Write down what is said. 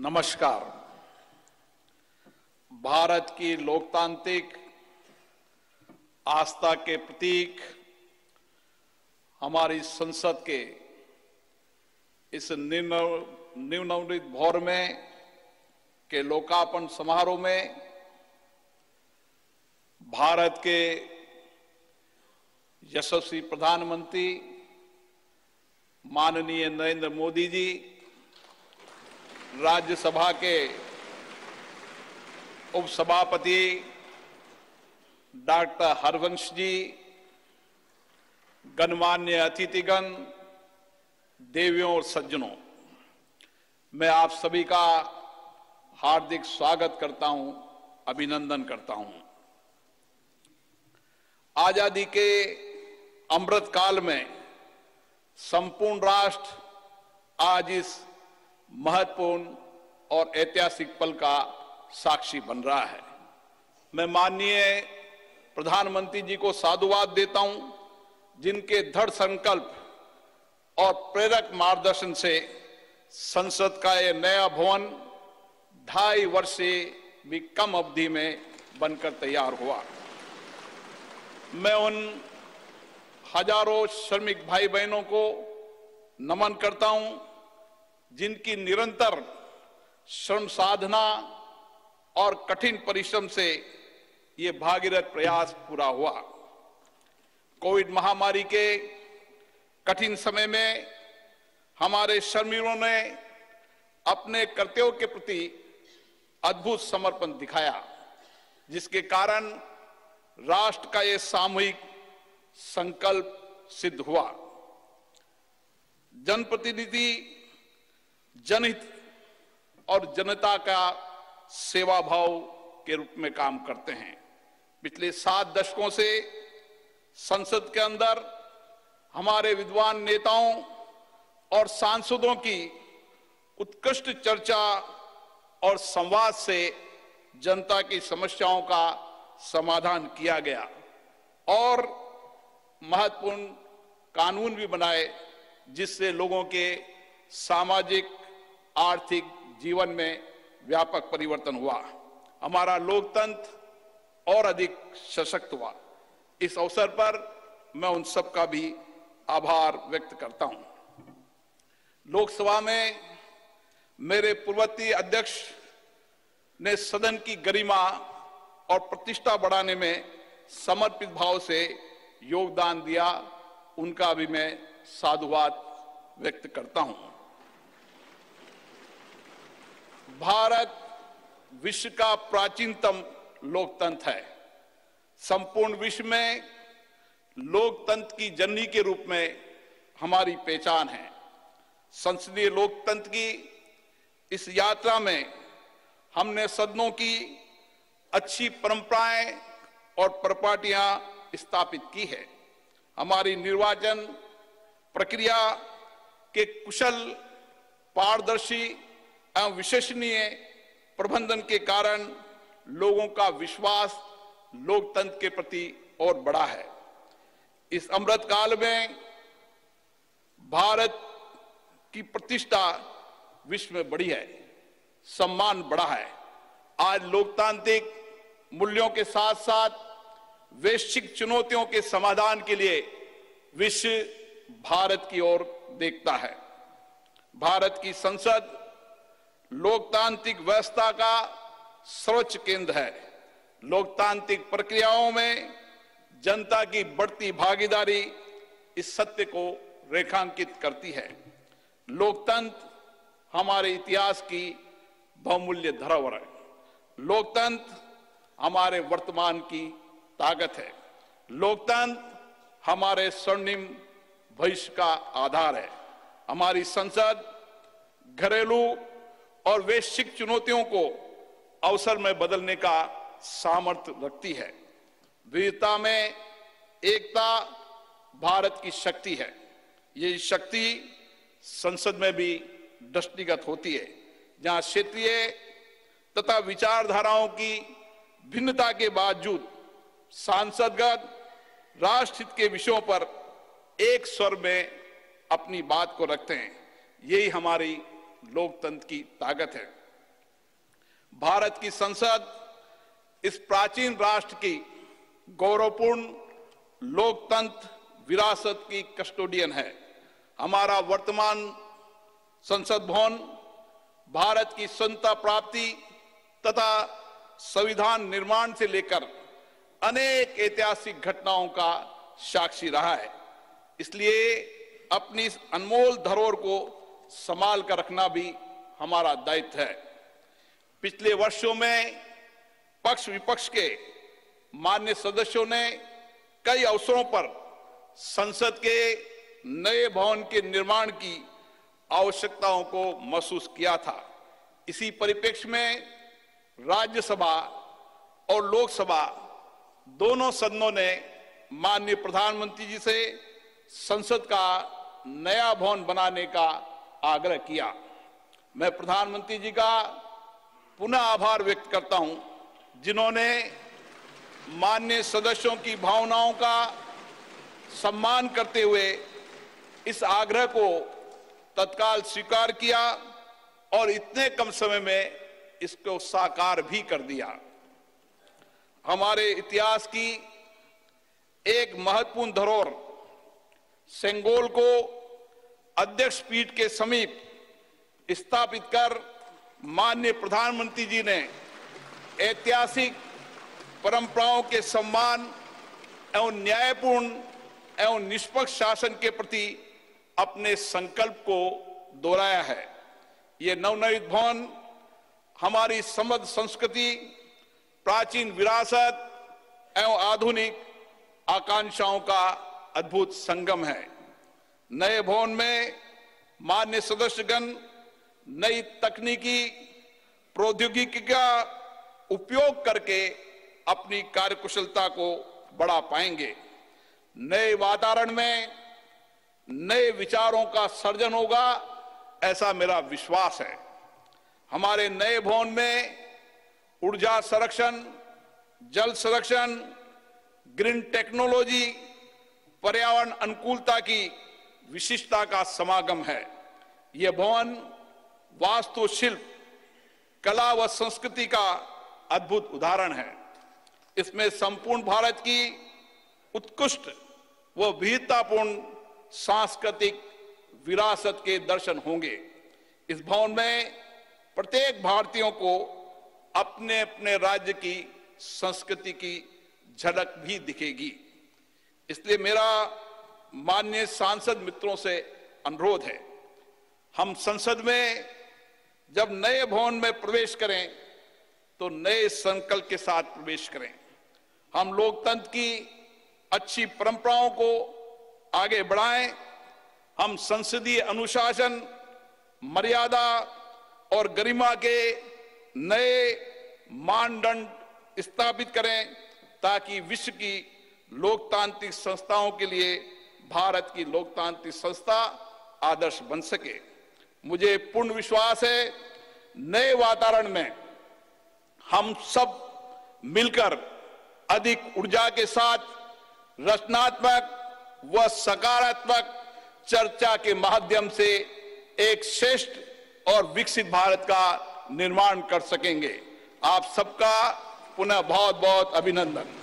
नमस्कार। भारत की लोकतांत्रिक आस्था के प्रतीक हमारी संसद के इस नवनिर्मित भवन में के लोकार्पण समारोह में भारत के यशस्वी प्रधानमंत्री माननीय नरेंद्र मोदी जी, राज्यसभा के उपसभापति डॉक्टर हरवंश जी, गणमान्य अतिथिगण, देवियों और सज्जनों, मैं आप सभी का हार्दिक स्वागत करता हूं, अभिनंदन करता हूं। आजादी के अमृत काल में संपूर्ण राष्ट्र आज इस महत्वपूर्ण और ऐतिहासिक पल का साक्षी बन रहा है। मैं माननीय प्रधानमंत्री जी को साधुवाद देता हूं, जिनके दृढ़ संकल्प और प्रेरक मार्गदर्शन से संसद का यह नया भवन 2.5 वर्ष से भी कम अवधि में बनकर तैयार हुआ। मैं उन हजारों श्रमिक भाई बहनों को नमन करता हूं, जिनकी निरंतर श्रम साधना और कठिन परिश्रम से ये भागीरथ प्रयास पूरा हुआ। कोविड महामारी के कठिन समय में हमारे श्रमिकों ने अपने कर्तव्यों के प्रति अद्भुत समर्पण दिखाया, जिसके कारण राष्ट्र का ये सामूहिक संकल्प सिद्ध हुआ। जनप्रतिनिधि जनहित और जनता का सेवा भाव के रूप में काम करते हैं। पिछले 7 दशकों से संसद के अंदर हमारे विद्वान नेताओं और सांसदों की उत्कृष्ट चर्चा और संवाद से जनता की समस्याओं का समाधान किया गया और महत्वपूर्ण कानून भी बनाए, जिससे लोगों के सामाजिक आर्थिक जीवन में व्यापक परिवर्तन हुआ। हमारा लोकतंत्र और अधिक सशक्त हुआ। इस अवसर पर मैं उन सब का भी आभार व्यक्त करता हूं। लोकसभा में मेरे पूर्ववर्ती अध्यक्ष ने सदन की गरिमा और प्रतिष्ठा बढ़ाने में समर्पित भाव से योगदान दिया, उनका भी मैं साधुवाद व्यक्त करता हूं। भारत विश्व का प्राचीनतम लोकतंत्र है। संपूर्ण विश्व में लोकतंत्र की जननी के रूप में हमारी पहचान है। संसदीय लोकतंत्र की इस यात्रा में हमने सदनों की अच्छी परंपराएं और प्रपाटियां स्थापित की है। हमारी निर्वाचन प्रक्रिया के कुशल, पारदर्शी एवं विश्वसनीय प्रबंधन के कारण लोगों का विश्वास लोकतंत्र के प्रति और बढ़ा है। इस अमृत काल में भारत की प्रतिष्ठा विश्व में बढ़ी है, सम्मान बढ़ा है। आज लोकतांत्रिक मूल्यों के साथ साथ वैश्विक चुनौतियों के समाधान के लिए विश्व भारत की ओर देखता है। भारत की संसद लोकतांत्रिक व्यवस्था का सर्वोच्च केंद्र है। लोकतांत्रिक प्रक्रियाओं में जनता की बढ़ती भागीदारी इस सत्य को रेखांकित करती है। लोकतंत्र हमारे इतिहास की बहुमूल्य धरोहर है। लोकतंत्र हमारे वर्तमान की ताकत है। लोकतंत्र हमारे स्वर्णिम भविष्य का आधार है। हमारी संसद घरेलू और वैश्विक चुनौतियों को अवसर में बदलने का सामर्थ्य रखती है। विविधता में एकता भारत की शक्ति है। ये शक्ति संसद में भी दृष्टिगत होती है, जहां क्षेत्रीय तथा विचारधाराओं की भिन्नता के बावजूद सांसदगण राष्ट्रहित के विषयों पर एक स्वर में अपनी बात को रखते हैं। यही हमारी लोकतंत्र की ताकत है। भारत की संसद इस प्राचीन राष्ट्र की गौरवपूर्ण लोकतंत्र विरासत की कस्टोडियन है। हमारा वर्तमान संसद भवन भारत की स्वतंत्रता प्राप्ति तथा संविधान निर्माण से लेकर अनेक ऐतिहासिक घटनाओं का साक्षी रहा है। इसलिए अपनी इस अनमोल धरोहर को संभाल कर रखना भी हमारा दायित्व है। पिछले वर्षों में पक्ष विपक्ष के मान्य सदस्यों ने कई अवसरों पर संसद के नए भवन के निर्माण की आवश्यकताओं को महसूस किया था। इसी परिप्रेक्ष्य में राज्यसभा और लोकसभा दोनों सदनों ने माननीय प्रधानमंत्री जी से संसद का नया भवन बनाने का आग्रह किया। मैं प्रधानमंत्री जी का पुनः आभार व्यक्त करता हूं, जिन्होंने माननीय सदस्यों की भावनाओं का सम्मान करते हुए इस आग्रह को तत्काल स्वीकार किया और इतने कम समय में इसको साकार भी कर दिया। हमारे इतिहास की एक महत्वपूर्ण धरोहर सेंगोल को अध्यक्ष पीठ के समीप स्थापित कर माननीय प्रधानमंत्री जी ने ऐतिहासिक परंपराओं के सम्मान एवं न्यायपूर्ण एवं निष्पक्ष शासन के प्रति अपने संकल्प को दोहराया है। ये नवनिर्मित भवन हमारी समृद्ध संस्कृति, प्राचीन विरासत एवं आधुनिक आकांक्षाओं का अद्भुत संगम है। नए भवन में माननीय सदस्यगण नई तकनीकी प्रौद्योगिकी का उपयोग करके अपनी कार्यकुशलता को बढ़ा पाएंगे। नए वातावरण में नए विचारों का सर्जन होगा, ऐसा मेरा विश्वास है। हमारे नए भवन में ऊर्जा संरक्षण, जल संरक्षण, ग्रीन टेक्नोलॉजी, पर्यावरण अनुकूलता की विशिष्टता का समागम है। यह भवन वास्तुशिल्प, कला व संस्कृति का अद्भुत उदाहरण है। इसमें संपूर्ण भारत की उत्कृष्ट व विविधतापूर्ण सांस्कृतिक विरासत के दर्शन होंगे। इस भवन में प्रत्येक भारतीयों को अपने अपने राज्य की संस्कृति की झलक भी दिखेगी। इसलिए मेरा माननीय सांसद मित्रों से अनुरोध है, हम संसद में जब नए भवन में प्रवेश करें तो नए संकल्प के साथ प्रवेश करें। हम लोकतंत्र की अच्छी परंपराओं को आगे बढ़ाएं। हम संसदीय अनुशासन, मर्यादा और गरिमा के नए मानदंड स्थापित करें ताकि विश्व की लोकतांत्रिक संस्थाओं के लिए भारत की लोकतांत्रिक संस्था आदर्श बन सके। मुझे पूर्ण विश्वास है, नए वातावरण में हम सब मिलकर अधिक ऊर्जा के साथ रचनात्मक व सकारात्मक चर्चा के माध्यम से एक श्रेष्ठ और विकसित भारत का निर्माण कर सकेंगे। आप सबका पुनः बहुत बहुत अभिनंदन।